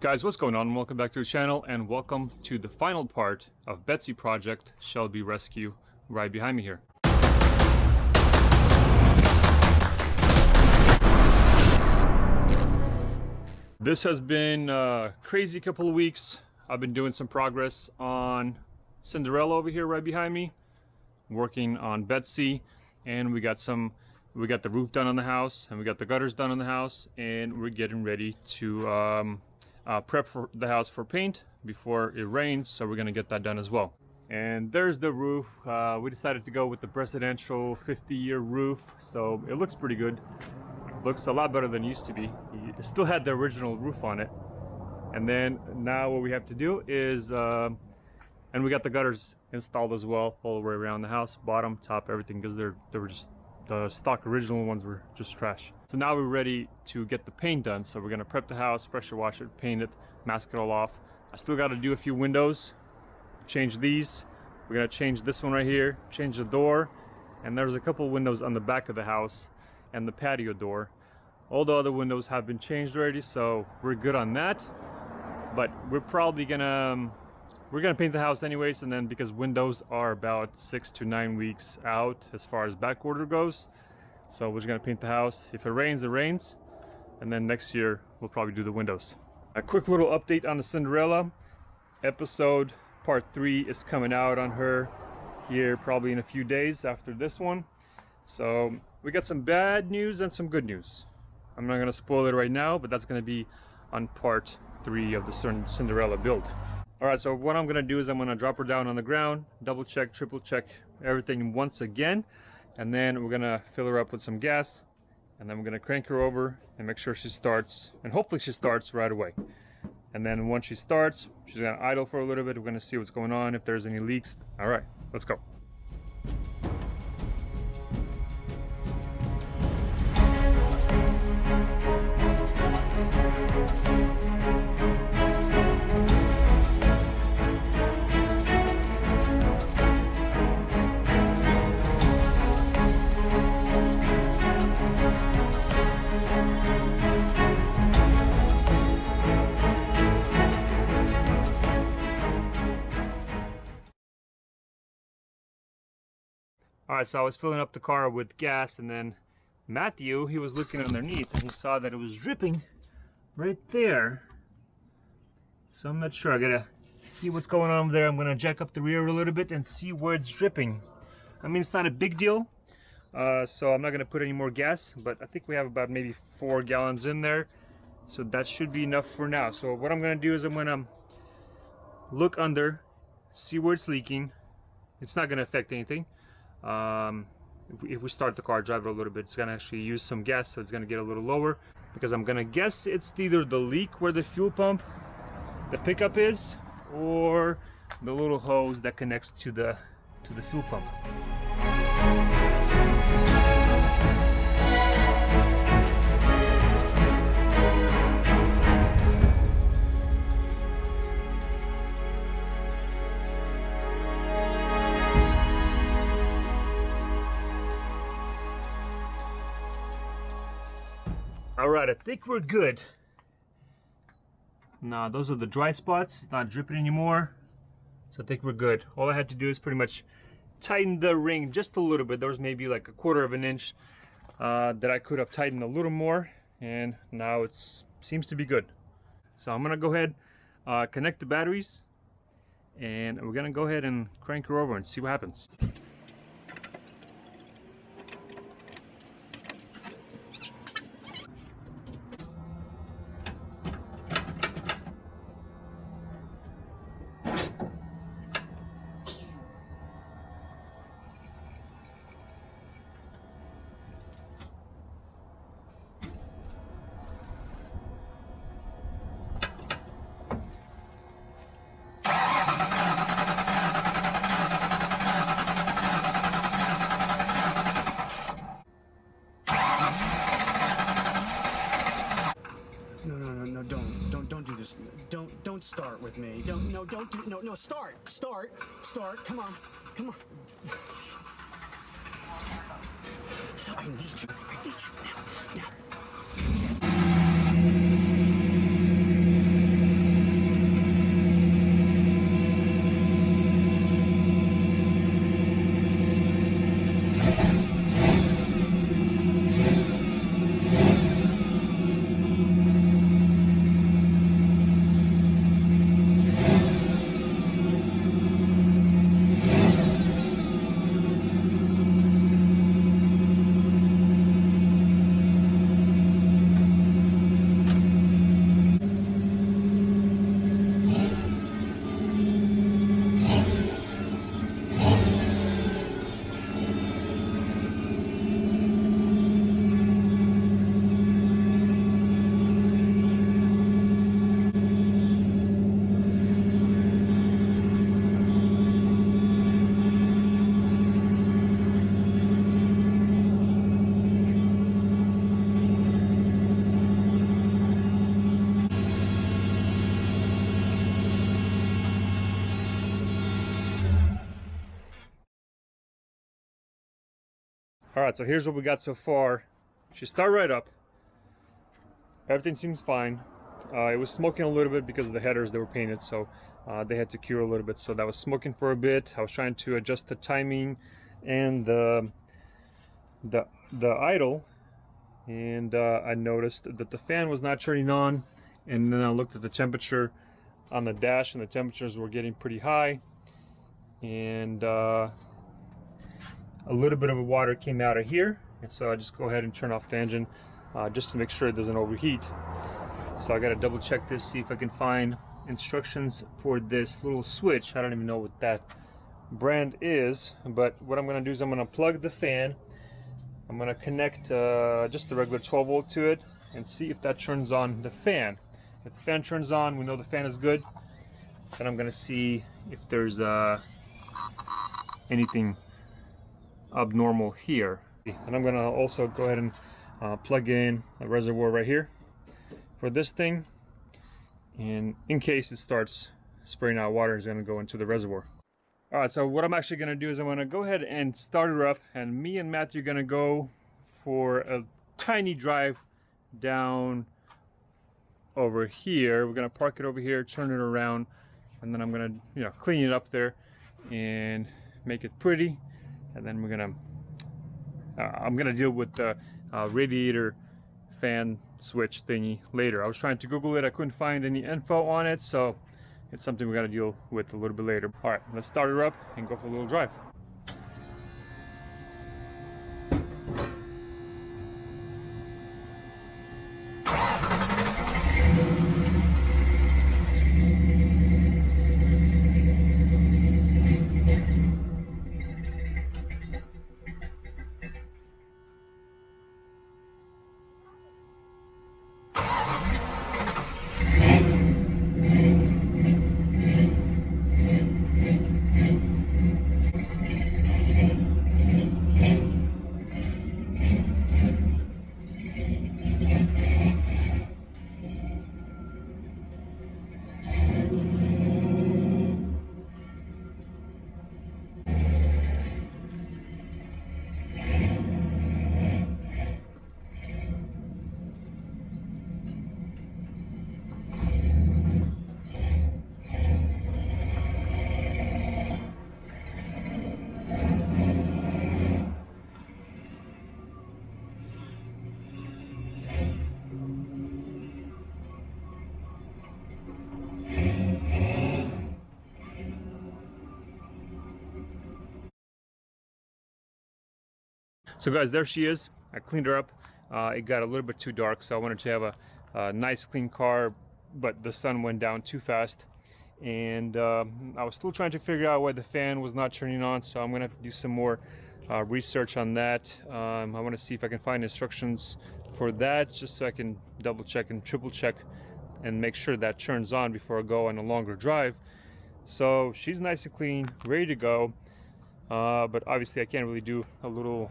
Guys, what's going on? Welcome back to the channel and welcome to the final part of BETSY project Shelby rescue right behind me here. This has been a crazy couple of weeks. I've been doing some progress on Cinderella over here right behind me, working on BETSY, and we got the roof done on the house and we got the gutters done on the house, and we're getting ready to prep for the house for paint before it rains, so we're gonna get that done as well. And there's the roof. We decided to go with the presidential 50-year roof, so it looks pretty good. Looks a lot better than it used to be. It still had the original roof on it. And then now what we have to do is and we got the gutters installed as well all the way around the house, bottom, top, everything, because they were just the stock original ones were just trash. So now we're ready to get the paint done. So we're gonna prep the house, pressure wash it, paint it, mask it all off. I still got to do a few windows, change these. We're gonna change this one right here, change the door, and there's a couple windows on the back of the house and the patio door. All the other windows have been changed already, so we're good on that. But we're probably gonna paint the house anyways, and then because windows are about 6 to 9 weeks out as far as back order goes, so we're just gonna paint the house. If it rains, and then next year we'll probably do the windows. A quick little update on the Cinderella episode. Part 3 is coming out on her here probably in a few days after this one. So we got some bad news and some good news. I'm not gonna spoil it right now, but that's gonna be on part 3 of the Cinderella build. Alright, so what I'm gonna do is I'm gonna drop her down on the ground, double check, triple check everything once again, and then we're gonna fill her up with some gas, and then we're gonna crank her over and make sure she starts, and hopefully she starts right away. And then once she starts, she's gonna idle for a little bit. We're gonna see what's going on, if there's any leaks. Alright, let's go. Alright, so I was filling up the car with gas, and then Matthew, he was looking underneath and he saw that it was dripping right there. So I'm not sure. I gotta see what's going on over there. I'm gonna jack up the rear a little bit and see where it's dripping. I mean, it's not a big deal, so I'm not gonna put any more gas, but I think we have about maybe 4 gallons in there, so that should be enough for now. So what I'm gonna do is I'm gonna look under, see where it's leaking. It's not gonna affect anything. If we start the car, drive it a little bit, it's gonna actually use some gas, so it's gonna get a little lower, because I'm gonna guess it's either the leak where the fuel pump, the pickup is, or the little hose that connects to the fuel pump. Alright, I think we're good. Now, those are the dry spots. It's not dripping anymore. So I think we're good. All I had to do is pretty much tighten the ring just a little bit. There was maybe like 1/4 of an inch that I could have tightened a little more. And now it seems to be good. So I'm going to go ahead, connect the batteries. And we're going to go ahead and crank her over and see what happens. Don't start with me. No, start. Come on. I need you now. Alright, so here's what we got so far. She started right up. Everything seems fine. It was smoking a little bit because of the headers that were painted, so they had to cure a little bit. So that was smoking for a bit. I was trying to adjust the timing and the idle, and I noticed that the fan was not turning on. And then I looked at the temperature on the dash, and the temperatures were getting pretty high. And a little bit of water came out of here, and so I just go ahead and turn off the engine just to make sure it doesn't overheat. So I gotta double check this, see if I can find instructions for this little switch. I don't even know what that brand is, but what I'm gonna do is I'm gonna plug the fan. I'm gonna connect just the regular 12 volt to it and see if that turns on the fan. If the fan turns on, we know the fan is good. Then I'm gonna see if there's anything abnormal here. And I'm gonna also go ahead and plug in a reservoir right here for this thing, and in case it starts spraying out water, it's gonna go into the reservoir. Alright, so what I'm actually gonna do is I'm gonna go ahead and start her up, and me and Matthew are gonna go for a tiny drive down over here. We're gonna park it over here, turn it around, and then I'm gonna, you know, clean it up there and make it pretty. And then we're gonna I'm gonna deal with the radiator fan switch thingy later. I was trying to Google it, I couldn't find any info on it, so it's something we gotta deal with a little bit later. All right, let's start her up and go for a little drive. So guys, there she is. I cleaned her up. It got a little bit too dark, so I wanted to have a nice clean car, but the sun went down too fast. And I was still trying to figure out why the fan was not turning on, so I'm gonna have to do some more research on that. I want to see if I can find instructions for that, just so I can double check and triple check and make sure that turns on before I go on a longer drive. So she's nice and clean, ready to go. But obviously I can't really do a little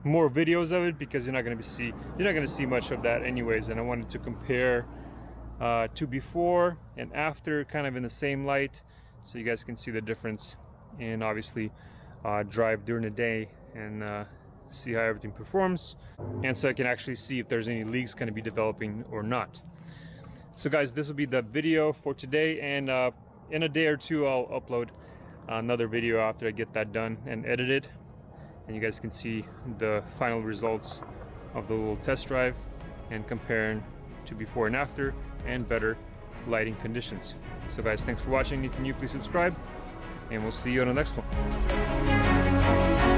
more videos of it because you're not going to see much of that anyways. And I wanted to compare to before and after, kind of in the same light, so you guys can see the difference, and obviously drive during the day and see how everything performs, and so I can actually see if there's any leaks going to be developing or not. So guys, this will be the video for today, and in a day or two I'll upload another video after I get that done and edited, and you guys can see the final results of the little test drive and comparing to before and after and better lighting conditions. So guys, thanks for watching. If you're new, please subscribe, and we'll see you on the next one.